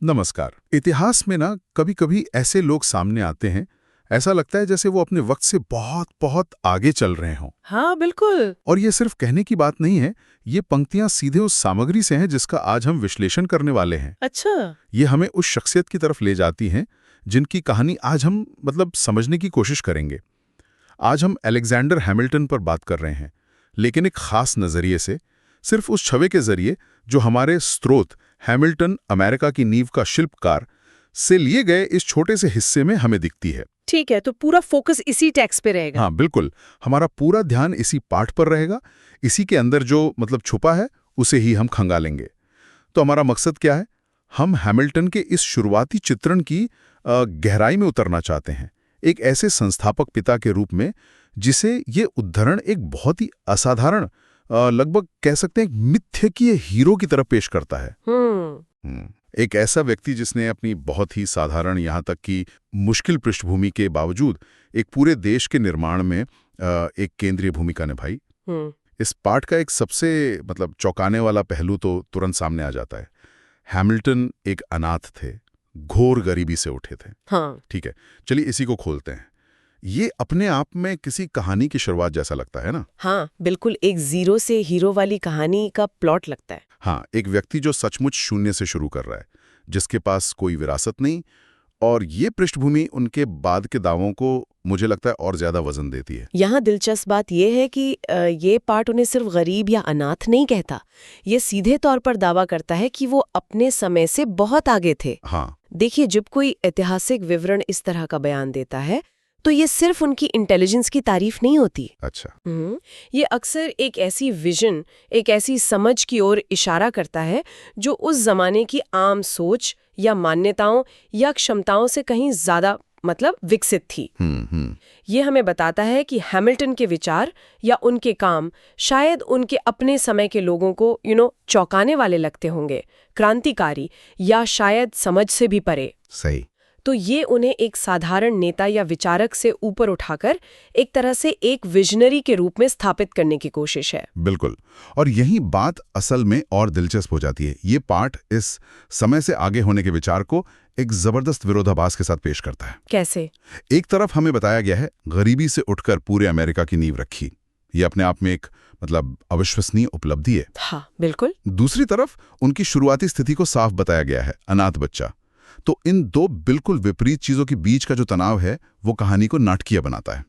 नमस्कार। इतिहास में ना कभी कभी ऐसे लोग सामने आते हैं, ऐसा लगता है जैसे वो अपने वक्त से बहुत बहुत आगे चल रहे हों। हाँ बिल्कुल। और ये सिर्फ कहने की बात नहीं है, ये पंक्तियां सीधे उस सामग्री से हैं जिसका आज हम विश्लेषण करने वाले हैं। अच्छा। ये हमें उस शख्सियत की तरफ ले जाती हैं जिनकी कहानी आज हम समझने की कोशिश करेंगे। आज हम अलेक्जेंडर हैमिल्टन पर बात कर रहे हैं, लेकिन एक खास नजरिए से, सिर्फ उस छवि के जरिए जो हमारे स्रोत हैमिल्टन अमेरिका की नींव का शिल्पकार से लिए गए इस छोटे से हिस्से में हमें दिखती है। ठीक है, तो पूरा फोकस इसी टेक्स्ट पे रहेगा। हाँ बिल्कुल, हमारा पूरा ध्यान इसी पाठ पर रहेगा। इसी के अंदर जो छुपा है उसे ही हम खंगालेंगे। तो हमारा मकसद क्या है? हम हैमिल्टन के इस शुरुआती चित्रण की गहराई में उतरना चाहते हैं, एक ऐसे संस्थापक पिता के रूप में जिसे ये उद्धरण एक बहुत ही असाधारण, लगभग कह सकते हैं एक मिथ्यकीय हीरो की तरह पेश करता है। एक ऐसा व्यक्ति जिसने अपनी बहुत ही साधारण, यहाँ तक कि मुश्किल पृष्ठभूमि के बावजूद एक पूरे देश के निर्माण में एक केंद्रीय भूमिका निभाई। इस पाठ का एक सबसे चौंकाने वाला पहलू तो तुरंत सामने आ जाता है। हैमिल्टन एक अनाथ थे, घोर गरीबी से उठे थे। हाँ। ठीक है, चलिए इसी को खोलते हैं। ये अपने आप में किसी कहानी की शुरुआत जैसा लगता है ना? हाँ बिल्कुल, एक जीरो से हीरो वाली कहानी का प्लॉट लगता है। हाँ, एक व्यक्ति जो सचमुच शून्य से शुरू कर रहा है, जिसके पास कोई विरासत नहीं, और ये पृष्ठभूमि उनके बाद के दावों को मुझे लगता है और ज्यादा वजन देती है। यहाँ दिलचस्प बात यह है कि ये पार्ट उन्हें सिर्फ गरीब या अनाथ नहीं कहता, ये सीधे तौर पर दावा करता है कि वो अपने समय से बहुत आगे थे। हाँ, देखिए, जब कोई ऐतिहासिक विवरण इस तरह का बयान देता है तो ये सिर्फ उनकी इंटेलिजेंस की तारीफ नहीं होती। अच्छा। ये अक्सर एक ऐसी विजन, एक ऐसी समझ की ओर इशारा करता है जो उस जमाने की आम सोच या मान्यताओं या क्षमताओं से कहीं ज्यादा विकसित थी। ये हमें बताता है कि हैमिल्टन के विचार या उनके काम शायद उनके अपने समय के लोगों को चौंकाने वाले लगते होंगे, क्रांतिकारी या शायद समझ से भी परे। सही। तो ये उन्हें एक साधारण नेता या विचारक से ऊपर उठाकर एक तरह से एक विजनरी के रूप में स्थापित करने की कोशिश है। बिल्कुल, और यही बात असल में और दिलचस्प हो जाती है। ये पाठ इस समय से आगे होने के विचार को एक जबरदस्त विरोधाभास के साथ पेश करता है। कैसे? एक तरफ हमें बताया गया है गरीबी से उठकर पूरे अमेरिका की नींव रखी, ये अपने आप में एक अविश्वसनीय उपलब्धि है। हाँ बिल्कुल। दूसरी तरफ उनकी शुरुआती स्थिति को साफ बताया गया है, अनाथ बच्चा। तो इन दो बिल्कुल विपरीत चीजों के बीच का जो तनाव है वो कहानी को नाटकीय बनाता है।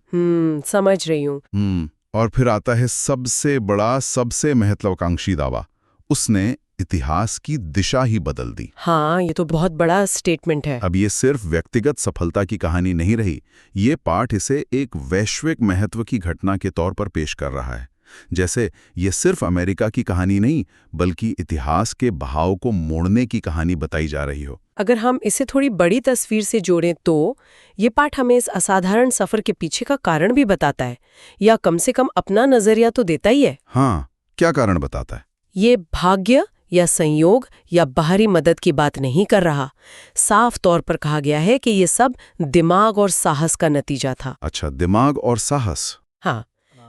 समझ रही हूँ। और फिर आता है सबसे बड़ा, सबसे महत्वाकांक्षी दावा, उसने इतिहास की दिशा ही बदल दी। हाँ, ये तो बहुत बड़ा स्टेटमेंट है। अब ये सिर्फ व्यक्तिगत सफलता की कहानी नहीं रही, ये पाठ इसे एक वैश्विक महत्व की घटना के तौर पर पेश कर रहा है, जैसे ये सिर्फ अमेरिका की कहानी नहीं बल्कि इतिहास के बहाव को मोड़ने की कहानी बताई जा रही हो। अगर हम इसे थोड़ी बड़ी तस्वीर से जोड़ें तो ये पाठ हमें इस असाधारण सफर के पीछे का कारण भी बताता है, या कम से कम अपना नजरिया तो देता ही है। हाँ, क्या कारण बताता है? ये भाग्य या संयोग या बाहरी मदद की बात नहीं कर रहा। साफ तौर पर कहा गया है कि ये सब दिमाग और साहस का नतीजा था। अच्छा, दिमाग और साहस। हाँ,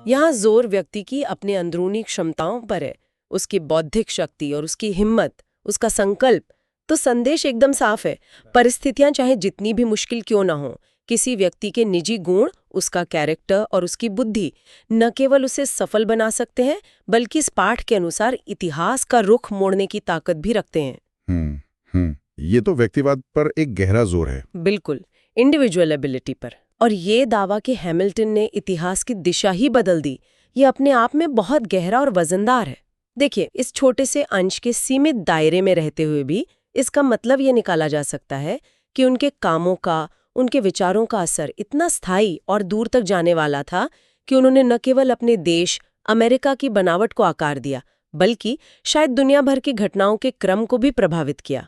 यहाँ जोर व्यक्ति की अपने अंदरूनी क्षमताओं पर है, उसकी बौद्धिक शक्ति और उसकी हिम्मत, उसका संकल्प। तो संदेश एकदम साफ है, परिस्थितियां चाहे जितनी भी मुश्किल क्यों ना हो, किसी व्यक्ति के निजी गुण, उसका कैरेक्टर और उसकी बुद्धि न केवल उसे सफल बना सकते हैं बल्कि इस पाठ के अनुसार इतिहास का रुख मोड़ने की ताकत भी रखते हैं। ये तो व्यक्तिवाद पर एक गहरा जोर है। बिल्कुल, इंडिविजुअल एबिलिटी पर। और ये दावा कि हैमिल्टन ने इतिहास की दिशा ही बदल दी, ये अपने आप में बहुत गहरा और वजनदार है। देखिए, इस छोटे से अंश के सीमित दायरे में रहते हुए भी इसका मतलब ये निकाला जा सकता है कि उनके कामों का, उनके विचारों का असर इतना स्थायी और दूर तक जाने वाला था कि उन्होंने न केवल अपने देश अमेरिका की बनावट को आकार दिया बल्कि शायद दुनिया भर की घटनाओं के क्रम को भी प्रभावित किया।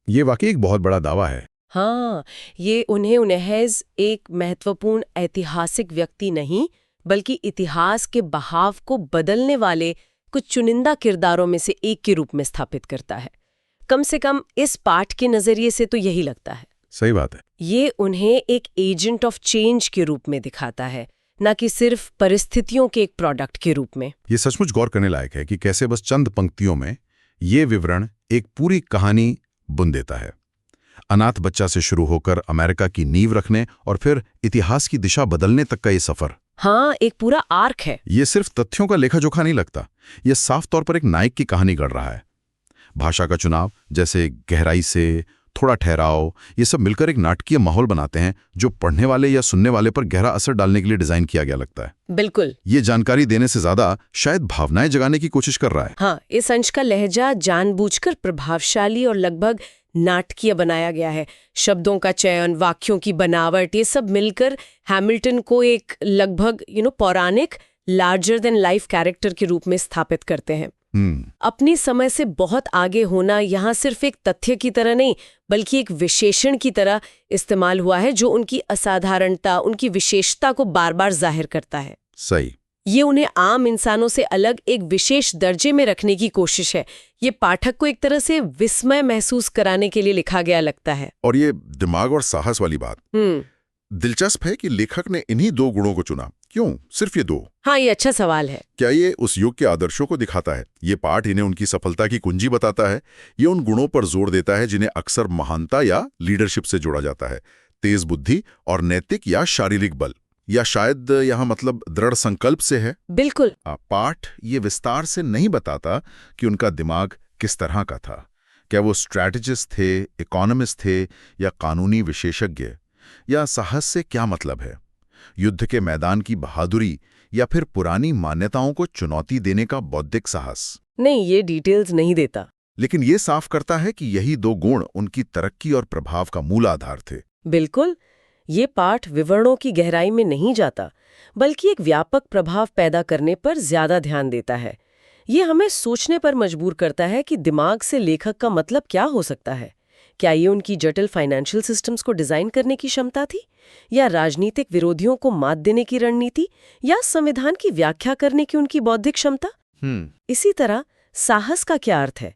ये वाकई एक बहुत बड़ा दावा है। हाँ, ये उन्हें महज एक महत्वपूर्ण ऐतिहासिक व्यक्ति नहीं बल्कि इतिहास के बहाव को बदलने वाले कुछ चुनिंदा किरदारों में से एक के रूप में स्थापित करता है। कम से कम इस पाठ के नजरिए से तो यही लगता है। सही बात है। ये उन्हें एक एजेंट ऑफ चेंज के रूप में दिखाता है, न कि सिर्फ परिस्थितियों के एक प्रोडक्ट के रूप में। ये सचमुच गौर करने लायक है कि कैसे बस चंद पंक्तियों में ये विवरण एक पूरी कहानी बुन देता है। अनाथ बच्चा से शुरू होकर अमेरिका की नींव रखने और फिर इतिहास की दिशा बदलने तक का ये सफर, हाँ, एक पूरा आर्क है। ये सिर्फ तथ्यों का लेखा जोखा नहीं लगता, ये साफ तौर पर एक नायक की कहानी गढ़ रहा है। भाषा का चुनाव, जैसे गहराई से थोड़ा ठहराव, ये सब मिलकर एक नाटकीय माहौल बनाते हैं जो पढ़ने वाले या सुनने वाले पर गहरा असर डालने के लिए डिजाइन किया गया लगता है। बिल्कुल। ये जानकारी देने से ज्यादा शायद भावनाएं जगाने की कोशिश कर रहा है। हाँ, इस अंश का लहजा जानबूझकर प्रभावशाली और लगभग नाटकीय बनाया गया है। शब्दों का चयन, वाक्यों की बनावट, ये सब मिलकर हैमिल्टन को एक लगभग पौराणिक लार्जर देन लाइफ कैरेक्टर के रूप में स्थापित करते हैं। अपनी समय से बहुत आगे होना यहाँ सिर्फ एक तथ्य की तरह नहीं, बल्कि एक विशेषण की तरह इस्तेमाल हुआ है जो उनकी असाधारणता, उनकी विशेषता को बार बार जाहिर करता है। सही। ये उन्हें आम इंसानों से अलग एक विशेष दर्जे में रखने की कोशिश है। ये पाठक को एक तरह से विस्मय महसूस कराने के लिए लिखा गया लगता है। और ये दिमाग और साहस वाली बात दिलचस्प है कि लेखक ने इन्हीं दो गुणों को चुना। क्यों सिर्फ ये दो? हाँ, ये अच्छा सवाल है। क्या ये उस युग के आदर्शों को दिखाता है? ये पाठ इन्हें उनकी सफलता की कुंजी बताता है? ये उन गुणों पर जोर देता है जिन्हें अक्सर महानता या लीडरशिप से जोड़ा जाता है? तेज बुद्धि और नैतिक या शारीरिक बल, या शायद यहाँ मतलब दृढ़ संकल्प से है? बिल्कुल। पाठ ये विस्तार से नहीं बताता कि उनका दिमाग किस तरह का था। क्या वो स्ट्रैटेजिस्ट थे, इकोनॉमिस्ट थे, या कानूनी विशेषज्ञ? या साहस से क्या मतलब है? युद्ध के मैदान की बहादुरी या फिर पुरानी मान्यताओं को चुनौती देने का बौद्धिक साहस? नहीं, ये डिटेल्स नहीं देता, लेकिन ये साफ करता है कि यही दो गुण उनकी तरक्की और प्रभाव का मूल आधार थे। बिल्कुल। ये पाठ विवरणों की गहराई में नहीं जाता, बल्कि एक व्यापक प्रभाव पैदा करने पर ज्यादा ध्यान देता है। ये हमें सोचने पर मजबूर करता है कि दिमाग से लेखक का मतलब क्या हो सकता है। क्या ये उनकी जटिल फाइनेंशियल सिस्टम्स को डिजाइन करने की क्षमता थी, या राजनीतिक विरोधियों को मात देने की रणनीति, या संविधान की व्याख्या करने की उनकी बौद्धिक क्षमता? इसी तरह साहस का क्या अर्थ है?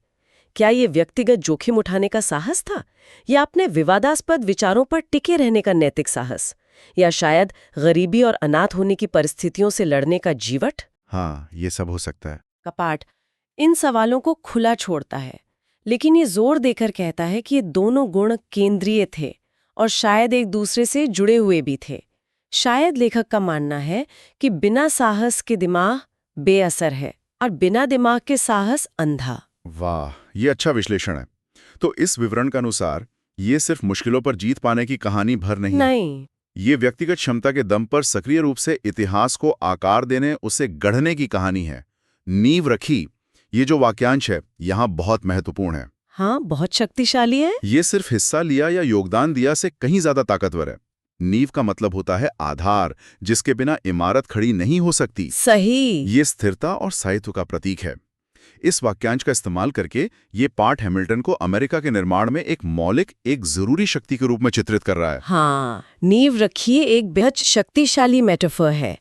क्या ये व्यक्तिगत जोखिम उठाने का साहस था, या अपने विवादास्पद विचारों पर टिके रहने का नैतिक साहस, या शायद गरीबी और अनाथ होने की परिस्थितियों से लड़ने का जीवट? हाँ, ये सब हो सकता है। का पाठ इन सवालों को खुला छोड़ता है, लेकिन ये जोर देकर कहता है कि ये दोनों गुण केंद्रीय थे और शायद एक दूसरे से जुड़े हुए भी थे। शायद लेखक का मानना है कि बिना साहस के दिमाग बेअसर है और बिना दिमाग के साहस अंधा। वाह, ये अच्छा विश्लेषण है। तो इस विवरण के अनुसार ये सिर्फ मुश्किलों पर जीत पाने की कहानी भर नहीं, ये व्यक्तिगत क्षमता के दम पर सक्रिय रूप से इतिहास को आकार देने, उसे गढ़ने की कहानी है। नींव रखी, ये जो वाक्यांश है यहाँ बहुत महत्वपूर्ण है। हाँ, बहुत शक्तिशाली है। ये सिर्फ हिस्सा लिया या योगदान दिया से कहीं ज्यादा ताकतवर है। नींव का मतलब होता है आधार, जिसके बिना इमारत खड़ी नहीं हो सकती। सही। ये स्थिरता और स्थायित्व का प्रतीक है। इस वाक्यांश का इस्तेमाल करके ये पाठ हैमिल्टन को अमेरिका के निर्माण में एक मौलिक, एक जरूरी शक्ति के रूप में चित्रित कर रहा है। हाँ, नींव रखिए एक बेहद शक्तिशाली मेटाफर है।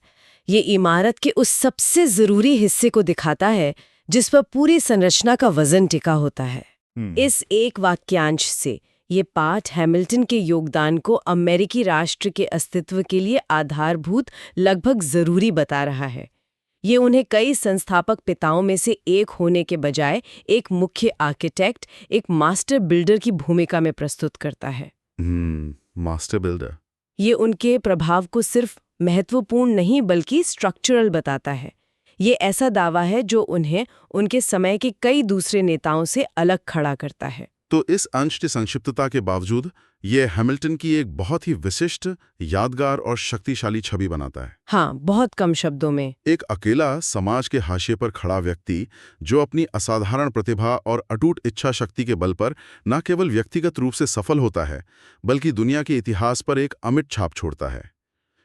ये इमारत के उस सबसे जरूरी हिस्से को दिखाता है जिस पर पूरी संरचना का वजन टिका होता है। इस एक वाक्यांश से ये पाठ हैमिल्टन के योगदान को अमेरिकी राष्ट्र के अस्तित्व के लिए आधारभूत, लगभग जरूरी बता रहा है। ये उन्हें कई संस्थापक पिताओं में से एक होने के बजाय एक मुख्य आर्किटेक्ट, एक मास्टर बिल्डर की भूमिका में प्रस्तुत करता है। Master builder. ये उनके प्रभाव को सिर्फ महत्वपूर्ण नहीं बल्कि स्ट्रक्चरल बताता है। ये ऐसा दावा है जो उन्हें उनके समय के कई दूसरे नेताओं से अलग खड़ा करता है। तो इस अंश की संक्षिप्तता के बावजूद ये हैमिल्टन की एक बहुत ही विशिष्ट, यादगार और शक्तिशाली छवि बनाता है। हाँ, बहुत कम शब्दों में। एक अकेला, समाज के हाशिए पर खड़ा व्यक्ति जो अपनी असाधारण प्रतिभा और अटूट इच्छा शक्ति के बल पर न केवल व्यक्तिगत रूप से सफल होता है, बल्कि दुनिया के इतिहास पर एक अमिट छाप छोड़ता है।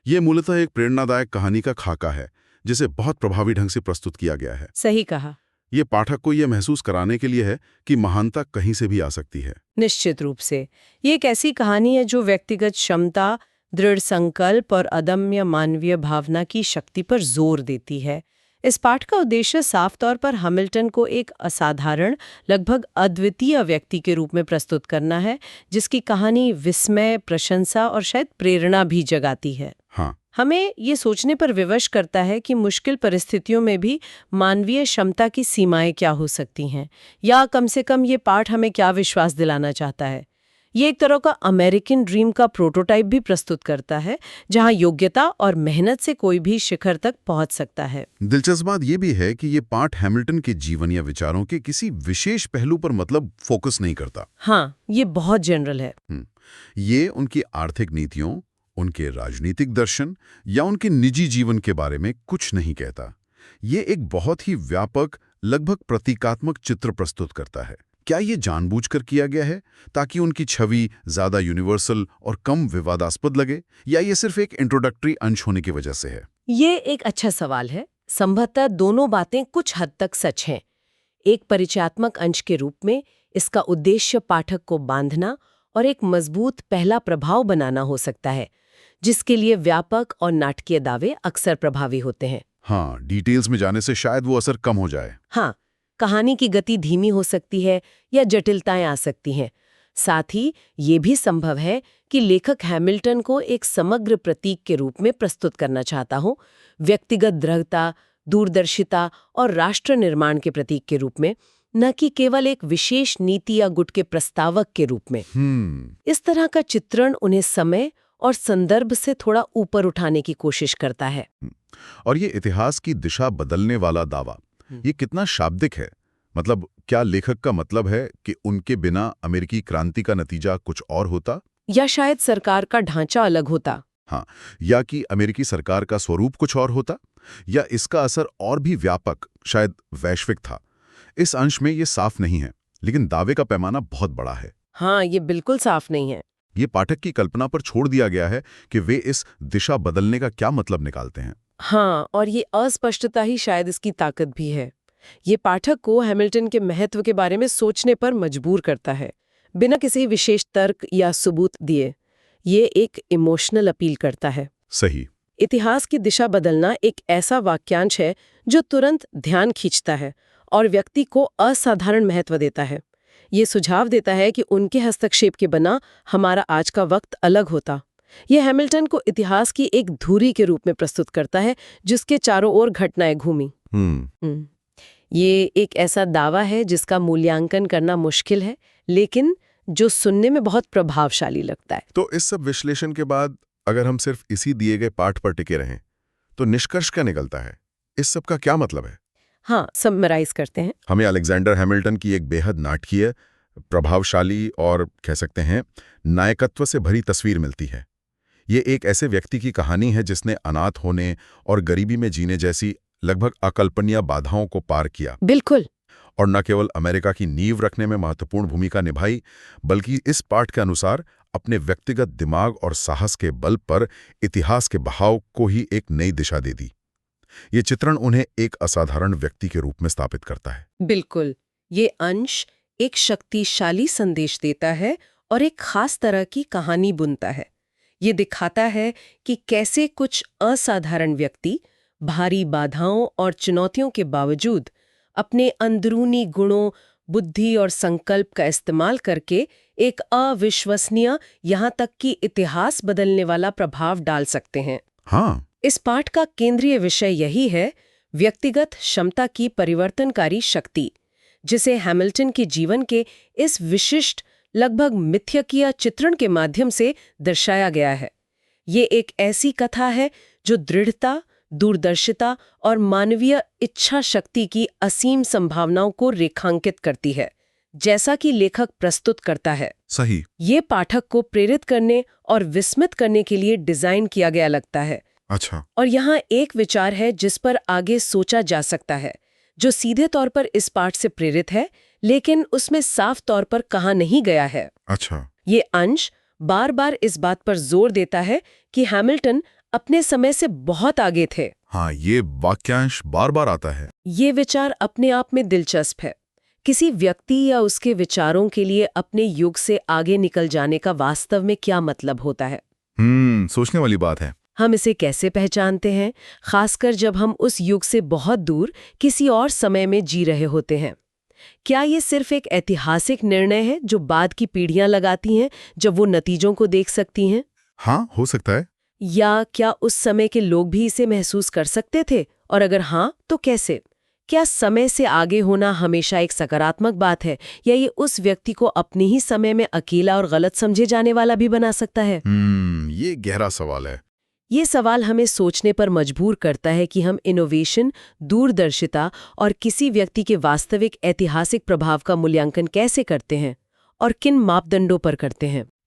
ये मूलतः एक प्रेरणादायक कहानी का खाका है जिसे बहुत प्रभावी ढंग से प्रस्तुत किया गया है। सही कहा। ये पाठक को यह महसूस कराने के लिए है कि महानता कहीं से भी आ सकती है। निश्चित रूप से ये एक ऐसी कहानी है जो व्यक्तिगत क्षमता, दृढ़ संकल्प और अदम्य मानवीय भावना की शक्ति पर जोर देती है। इस पाठ का उद्देश्य साफ तौर पर हैमिल्टन को एक असाधारण, लगभग अद्वितीय व्यक्ति के रूप में प्रस्तुत करना है, जिसकी कहानी विस्मय, प्रशंसा और शायद प्रेरणा भी जगाती है। हाँ, हमें ये सोचने पर विवश करता है कि मुश्किल परिस्थितियों में भी मानवीय क्षमता की सीमाएं क्या हो सकती हैं, या कम से कम ये पाठ हमें क्या विश्वास दिलाना चाहता है। ये एक तरह का अमेरिकन ड्रीम का प्रोटोटाइप भी प्रस्तुत करता है, जहां योग्यता और मेहनत से कोई भी शिखर तक पहुंच सकता है। दिलचस्प बात यह भी है कि ये पाठ हैमिल्टन के जीवन या विचारों के किसी विशेष पहलू पर मतलब फोकस नहीं करता। हाँ, ये बहुत जनरल है। ये उनकी आर्थिक नीतियों, उनके राजनीतिक दर्शन या उनके निजी जीवन के बारे में कुछ नहीं कहता। ये एक बहुत ही व्यापक, लगभग प्रतीकात्मक चित्र प्रस्तुत करता है। क्या ये जानबूझकर किया गया है ताकि उनकी छवि ज्यादा यूनिवर्सल और कम विवादास्पद लगे, या ये सिर्फ एक इंट्रोडक्टरी अंश होने की वजह से है? ये एक अच्छा सवाल है। संभवतः दोनों बातें कुछ हद तक सच हैं। एक परिचयात्मक अंश के रूप में इसका उद्देश्य पाठक को बांधना और एक मजबूत पहला प्रभाव बनाना हो सकता है, जिसके लिए व्यापक और नाटकीय दावे अक्सर प्रभावी होते हैं। हाँ, डिटेल्स में जाने से शायद वो असर कम हो जाए। हाँ, कहानी की गति धीमी हो सकती है या जटिलताएं आ सकती हैं। साथ ही ये भी संभव है कि लेखक हैमिल्टन को एक समग्र प्रतीक के रूप में प्रस्तुत करना चाहता हो, व्यक्तिगत दृढ़ता, दूरदर्शिता और राष्ट्र निर्माण के प्रतीक के रूप में, न कि केवल एक विशेष नीति या गुट के प्रस्तावक के रूप में। इस तरह का चित्रण उन्हें समय और संदर्भ से थोड़ा ऊपर उठाने की कोशिश करता है। और ये इतिहास की दिशा बदलने वाला दावा, ये कितना शाब्दिक है? मतलब क्या लेखक का मतलब है कि उनके बिना अमेरिकी क्रांति का नतीजा कुछ और होता, या शायद सरकार का ढांचा अलग होता? हाँ, या कि अमेरिकी सरकार का स्वरूप कुछ और होता, या इसका असर और भी व्यापक, शायद वैश्विक था? इस अंश में ये साफ नहीं है, लेकिन दावे का पैमाना बहुत बड़ा है। हाँ, ये बिल्कुल साफ नहीं है। ये पाठक की कल्पना पर छोड़ दिया गया है कि वे इस दिशा बदलने का क्या मतलब निकालते हैं। हाँ, और ये अस्पष्टता ही शायद इसकी ताकत भी है। ये पाठक को हैमिल्टन के महत्व के बारे में सोचने पर मजबूर करता है, बिना किसी विशेष तर्क या सबूत दिए। ये एक इमोशनल अपील करता है। सही। इतिहास की दिशा बदलना एक ऐसा वाक्यांश है जो तुरंत ध्यान खींचता है और व्यक्ति को असाधारण महत्व देता है। ये सुझाव देता है कि उनके हस्तक्षेप के बिना हमारा आज का वक्त अलग होता। यह हैमिल्टन को इतिहास की एक धुरी के रूप में प्रस्तुत करता है, जिसके चारों ओर घटनाएं घूमी। ये एक ऐसा दावा है जिसका मूल्यांकन करना मुश्किल है, लेकिन जो सुनने में बहुत प्रभावशाली लगता है। तो इस सब विश्लेषण के बाद अगर हम सिर्फ इसी दिए गए पाठ पर टिके रहें, तो निष्कर्ष क्या निकलता है? इस सब का क्या मतलब है? हाँ, समराइज करते हैं। हमें अलेक्जेंडर हैमिल्टन की एक बेहद नाटकीय, प्रभावशाली और कह सकते हैं नायकत्व से भरी तस्वीर मिलती है। ये एक ऐसे व्यक्ति की कहानी है जिसने अनाथ होने और गरीबी में जीने जैसी लगभग अकल्पनीय बाधाओं को पार किया। बिल्कुल। और न केवल अमेरिका की नींव रखने में महत्वपूर्ण भूमिका निभाई, बल्कि इस पाठ के अनुसार अपने व्यक्तिगत दिमाग और साहस के बल पर इतिहास के बहाव को ही एक नई दिशा दे दी। ये चित्रण उन्हें एक असाधारण व्यक्ति के रूप में स्थापित करता है। बिल्कुल। ये अंश एक शक्तिशाली संदेश देता है और एक खास तरह की कहानी बुनता है। ये दिखाता है कि कैसे कुछ असाधारण व्यक्ति भारी बाधाओं और चुनौतियों के बावजूद अपने अंदरूनी गुणों, बुद्धि और संकल्प का इस्तेमाल करके एक अविश्वसनीय, यहाँ तक कि इतिहास बदलने वाला प्रभाव डाल सकते हैं। हाँ। इस पाठ का केंद्रीय विषय यही है, व्यक्तिगत क्षमता की परिवर्तनकारी शक्ति, जिसे हैमिल्टन के जीवन के इस विशिष्ट, लगभग मिथ्यकीय चित्रण के माध्यम से दर्शाया गया है। ये एक ऐसी कथा है जो दृढ़ता, दूरदर्शिता और मानवीय इच्छा शक्ति की असीम संभावनाओं को रेखांकित करती है, जैसा कि लेखक प्रस्तुत करता है। सही। ये पाठक को प्रेरित करने और विस्मित करने के लिए डिजाइन किया गया लगता है। अच्छा। और यहाँ एक विचार है जिस पर आगे सोचा जा सकता है, जो सीधे तौर पर इस पाठ से प्रेरित है, लेकिन उसमें साफ तौर पर कहा नहीं गया है। अच्छा। ये अंश बार बार इस बात पर जोर देता है कि हैमिल्टन अपने समय से बहुत आगे थे। हाँ, ये वाक्यांश बार बार आता है। ये विचार अपने आप में दिलचस्प है। किसी व्यक्ति या उसके विचारों के लिए अपने युग से आगे निकल जाने का वास्तव में क्या मतलब होता है? सोचने वाली बात है। हम इसे कैसे पहचानते हैं, खासकर जब हम उस युग से बहुत दूर किसी और समय में जी रहे होते हैं? क्या ये सिर्फ एक ऐतिहासिक निर्णय है जो बाद की पीढ़ियां लगाती हैं, जब वो नतीजों को देख सकती हैं? हाँ, हो सकता है। या क्या उस समय के लोग भी इसे महसूस कर सकते थे, और अगर हाँ तो कैसे? क्या समय से आगे होना हमेशा एक सकारात्मक बात है, या ये उस व्यक्ति को अपने ही समय में अकेला और गलत समझे जाने वाला भी बना सकता है? ये गहरा सवाल है। ये सवाल हमें सोचने पर मजबूर करता है कि हम इनोवेशन, दूरदर्शिता और किसी व्यक्ति के वास्तविक ऐतिहासिक प्रभाव का मूल्यांकन कैसे करते हैं और किन मापदंडों पर करते हैं।